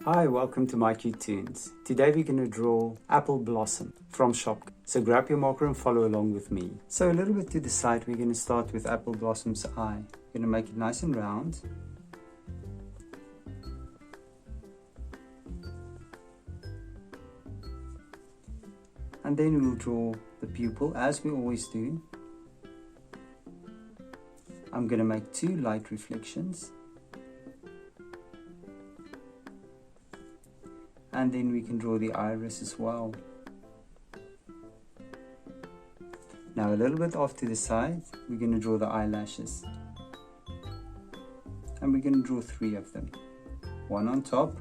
Hi, welcome to mycutetoons. Today we're going to draw Apple Blossom from Shopkins. So grab your marker and follow along with me. So a little bit to the side, we're going to start with Apple Blossom's eye. We're going to make it nice and round. And then we'll draw the pupil as we always do. I'm going to make two light reflections. And then we can draw the iris as well. Now a little bit off to the side, we're going to draw the eyelashes. And we're going to draw three of them. One on top,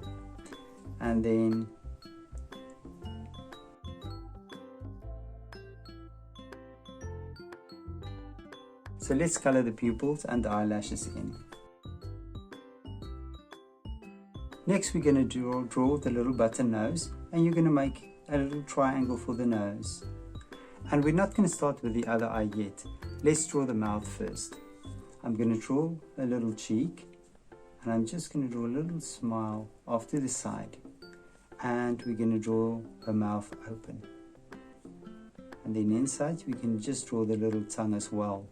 and then so let's color the pupils and the eyelashes in. Next we're going to draw the little button nose, and you're going to make a little triangle for the nose. And we're not going to start with the other eye yet. Let's draw the mouth first. I'm going to draw a little cheek, and I'm just going to draw a little smile off to the side. And we're going to draw her mouth open. And then inside we can just draw the little tongue as well.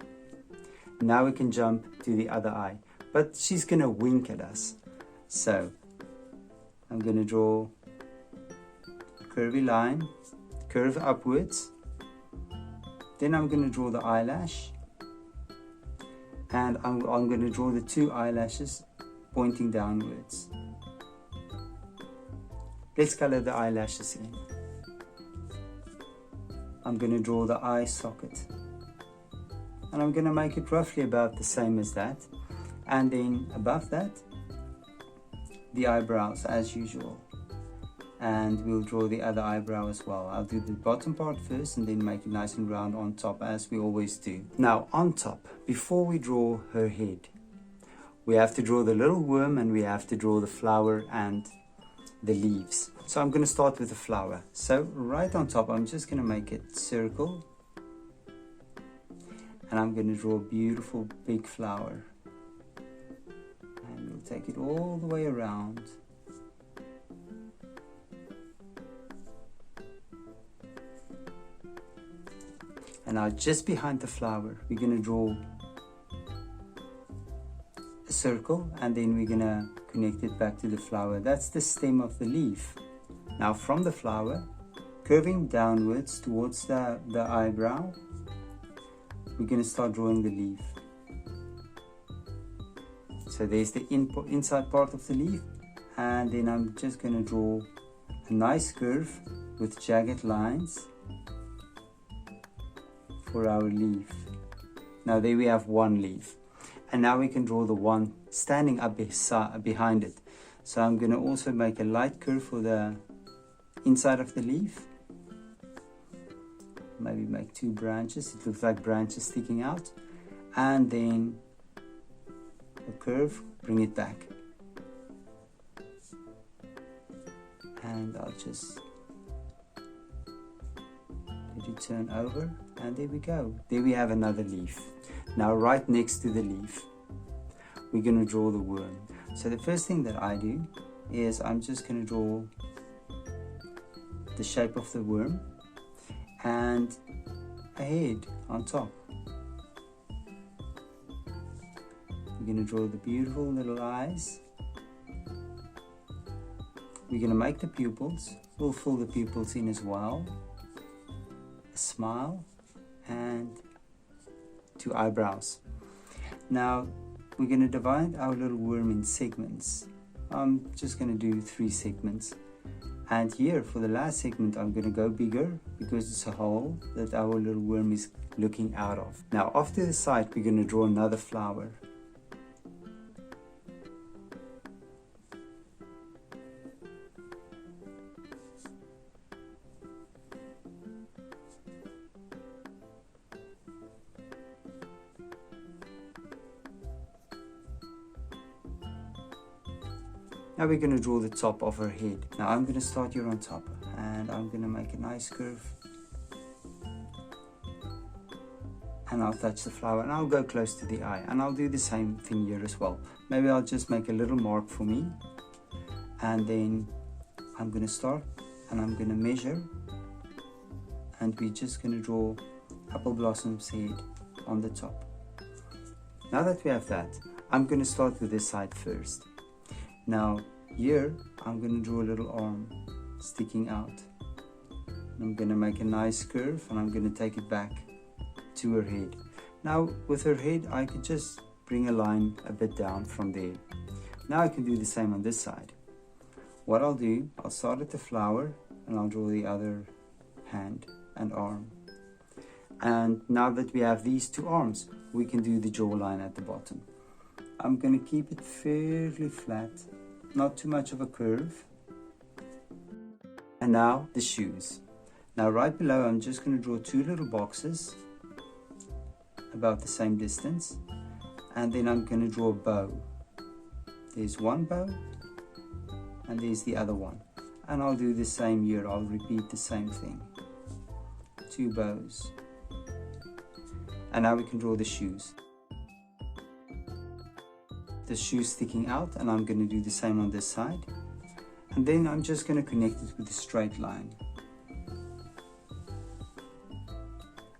Now we can jump to the other eye, but she's going to wink at us. So I'm going to draw a curvy line, curve upwards. Then I'm going to draw the eyelash. And I'm going to draw the two eyelashes pointing downwards. Let's color the eyelashes in. I'm going to draw the eye socket. And I'm going to make it roughly about the same as that. And then above that, the eyebrows as usual, and we'll draw the other eyebrow as well. I'll do the bottom part first and then make it nice and round on top as we always do. Now on top, before we draw her head, we have to draw the little worm, and we have to draw the flower and the leaves. So I'm going to start with the flower. So right on top, I'm just going to make it circle, and I'm going to draw a beautiful big flower. And we'll take it all the way around. And now just behind the flower, we're going to draw a circle, and then we're going to connect it back to the flower. That's the stem of the leaf. Now from the flower, curving downwards towards the eyebrow, we're going to start drawing the leaf. So there's the inside part of the leaf, and then I'm just going to draw a nice curve with jagged lines for our leaf. Now there we have one leaf, and now we can draw the one standing up behind it. So I'm going to also make a light curve for the inside of the leaf. Maybe make two branches, it looks like branches sticking out, and then a curve, bring it back, and I'll just let it turn over, and there we go. There we have another leaf. Now right next to the leaf, we're going to draw the worm. So the first thing that I do is I'm just going to draw the shape of the worm and a head on top. We're going to draw the beautiful little eyes. We're going to make the pupils. We'll fill the pupils in as well. A smile and two eyebrows. Now we're going to divide our little worm in segments. I'm just going to do 3 segments. And here for the last segment, I'm going to go bigger because it's a hole that our little worm is looking out of. Now off to the side, we're going to draw another flower. Now we're going to draw the top of her head. Now I'm going to start here on top, and I'm going to make a nice curve. And I'll touch the flower, and I'll go close to the eye, and I'll do the same thing here as well. Maybe I'll just make a little mark for me, And then I'm going to start and I'm going to measure, and we're just going to draw apple blossom's head on the top. Now that we have that, I'm going to start with this side first. Now here I'm going to draw a little arm sticking out. I'm going to make a nice curve and I'm going to take it back to her head. Now with her head I could just bring a line a bit down from there. Now I can do the same on this side. What I'll do, I'll start at the flower and I'll draw the other hand and arm. And now that we have these two arms, we can do the jawline at the bottom. I'm going to keep it fairly flat, not too much of a curve. And now the shoes. Now right below I'm just going to draw two little boxes about the same distance, and then I'm going to draw a bow. There's one bow and there's the other one, and I'll do the same here. I'll repeat the same thing, two bows. And now we can draw the shoes. The shoes sticking out, and I'm going to do the same on this side, and then I'm just going to connect it with a straight line,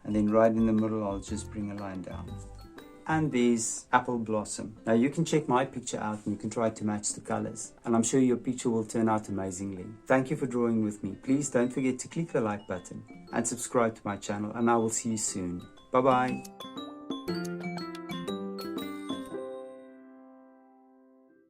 and then right in the middle I'll just bring a line down. And there's apple blossom. Now you can check my picture out and you can try to match the colors, and I'm sure your picture will turn out amazingly. Thank you for drawing with me. Please don't forget to click the like button and subscribe to my channel, and I will see you soon. Bye bye.